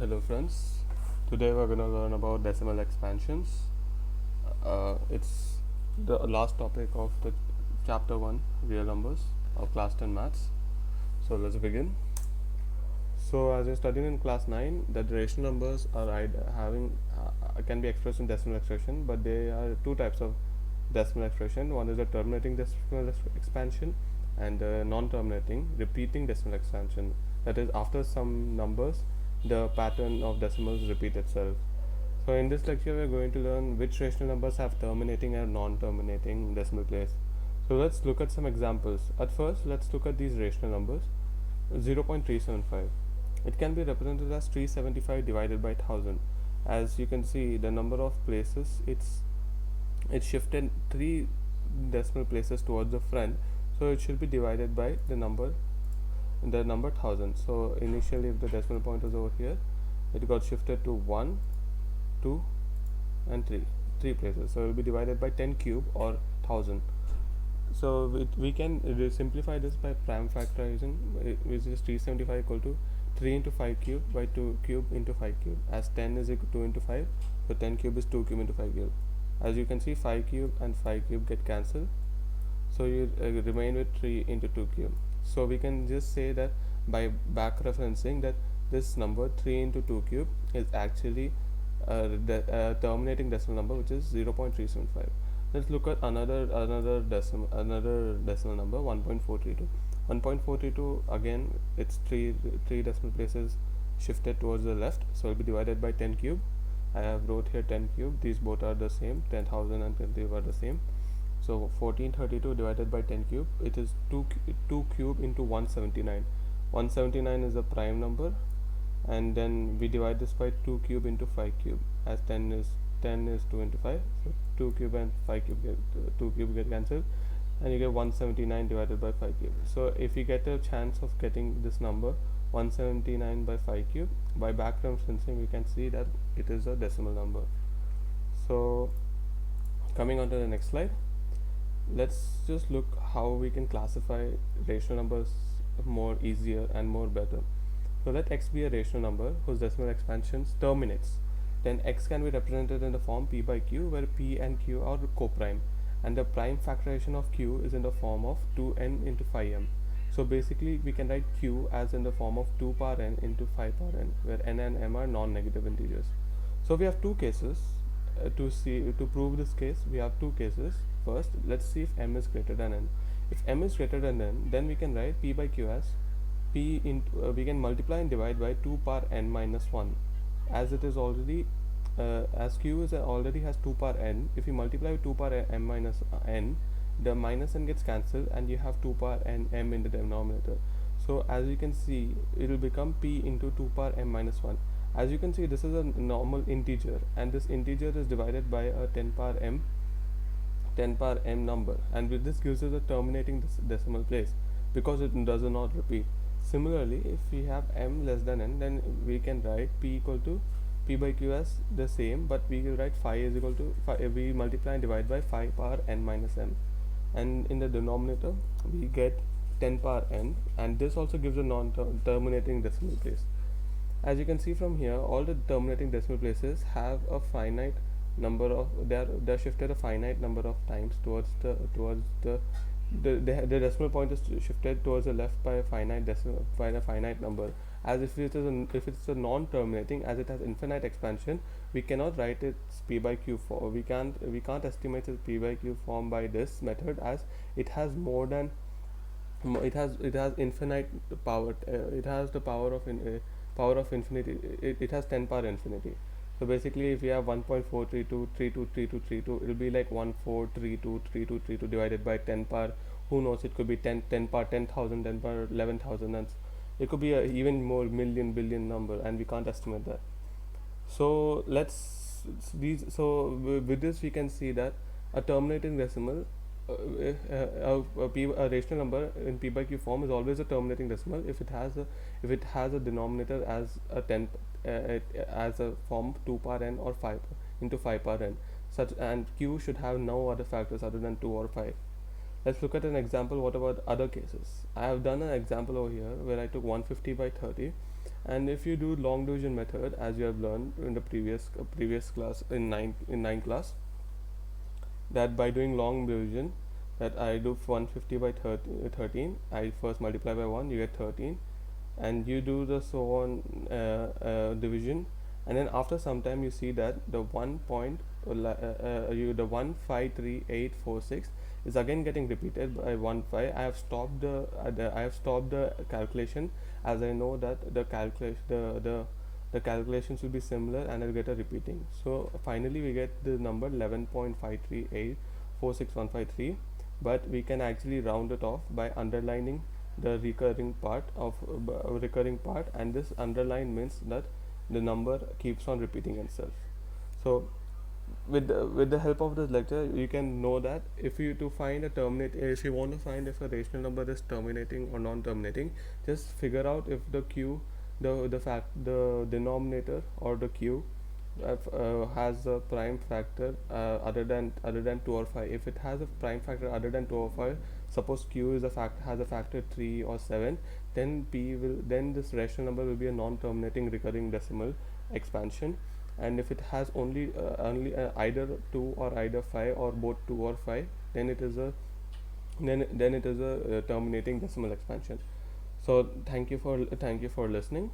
Hello friends, today we're going to learn about decimal expansions. It's the last topic of the chapter 1 real numbers of class 10 maths. So let's begin. So as I studied in class 9, that rational numbers are having can be expressed in decimal expression, but there are two types of decimal expression. One is a terminating decimal expansion and non-terminating repeating decimal expansion. That is, after some numbers the pattern of decimals repeat itself. So in this lecture we are going to learn which rational numbers have terminating and non-terminating decimal place. So let's look at some examples. At first let's look at these rational numbers. 0.375, it can be represented as 375 divided by 1000. As you can see, the number of places it's shifted 3 decimal places towards the front, so it should be divided by the number 1000. So initially if the decimal point was over here, it got shifted to 1, 2 and 3 places, so it will be divided by 10 cube or 1000. So we can simplify this by prime factorizing, which is 375 equal to 3 into 5 cube by 2 cube into 5 cube, as 10 is equal to 2 into 5, so 10 cube is 2 cube into 5 cube. As you can see, 5 cube and 5 cube get cancelled, so you remain with 3 into 2 cube. So we can just say that by back referencing that this number 3 into 2 cube is actually the terminating decimal number, which is 0.375. Let's look at another decimal number, 1.432. 1.432, again it's three decimal places shifted towards the left, so it will be divided by 10 cube. I have wrote here 10 cube, these both are the same, 10,000 and 20 are the same. So 1432 divided by 10 cube, it is 2 cube into 179. 179 is a prime number, and then we divide this by 2 cube into 5 cube, as 10 is 2 into 5, so 2 cube and 5 cube get 2 cube get cancelled, and you get 179 divided by 5 cube. So if you get a chance of getting this number 179 by 5 cube, by back referencing we can see that it is a decimal number. So coming on to the next slide, let's just look how we can classify rational numbers more easier and more better. So let x be a rational number whose decimal expansions terminates. Then x can be represented in the form p by q, where p and q are coprime, and the prime factorization of q is in the form of 2n into 5m. So basically we can write q as in the form of 2 power n into 5 power n, where n and m are non-negative integers. So we have two cases to prove this case. We have two cases. First, let's see if m is greater than n. If m is greater than n, then we can write p by q as p into we can multiply and divide by 2 power n minus 1, as it is already as q is already has 2 power n. If you multiply with 2 power m minus n, the minus n gets cancelled and you have 2 power n m in the denominator. So as you can see, it will become p into 2 power m minus 1. As you can see, this is a normal integer, and this integer is divided by a 10 power m number, and with this gives us a terminating decimal place because it does not repeat. Similarly, if we have m less than n, then we can write p equal to p by q as the same, but we will write phi is equal to phi, we multiply and divide by 5 power n minus m, and in the denominator we get 10 power n, and this also gives a non-terminating decimal place. As you can see from here, all the terminating decimal places have a finite number of they're shifted a finite number of times towards the decimal point is shifted towards the left by a finite number. As if it's a non-terminating, as it has infinite expansion, we cannot write its p by q form. We can't estimate its p by q form by this method, as it has more than it has infinite power. It has the power of infinity. It has 10 power infinity. So basically, if we have 1.432323232, it will be like 14323232 divided by 10 power. Who knows? It could be 10 power 10,000, 10 power 11,000, and it could be a even more million billion number, and we can't estimate that. So with this we can see that a terminating decimal, a rational number in p by q form is always a terminating decimal if it has a denominator as a 10 as a form 2 power n or 5 into 5 power n, and q should have no other factors other than 2 or 5. Let's look at an example. What about other cases? I have done an example over here where I took 150 by 30, And if you do long division method, as you have learned in the previous class in 9 class, that by doing long division, that I do 150 by 13, I first multiply by 1, you get 13, and you do the so on division, and then after some time you see that the 1.53846 is again getting repeated by 1 5. I have stopped the calculation, as I know that the calculations will be similar and I'll get a repeating. So finally we get the number 11.53846,153, but we can actually round it off by underlining the recurring part, and this underline means that the number keeps on repeating itself. So with the help of this lecture, you can know that if you want to find if a rational number is terminating or non-terminating, just figure out if the denominator or the q has a prime factor other than 2 or 5. If it has a prime factor other than 2 or 5, suppose q has a factor 3 or 7, then this rational number will be a non-terminating recurring decimal expansion. And if it has only either 2 or either 5 or both 2 or 5, then it is a terminating decimal expansion. So thank you for listening.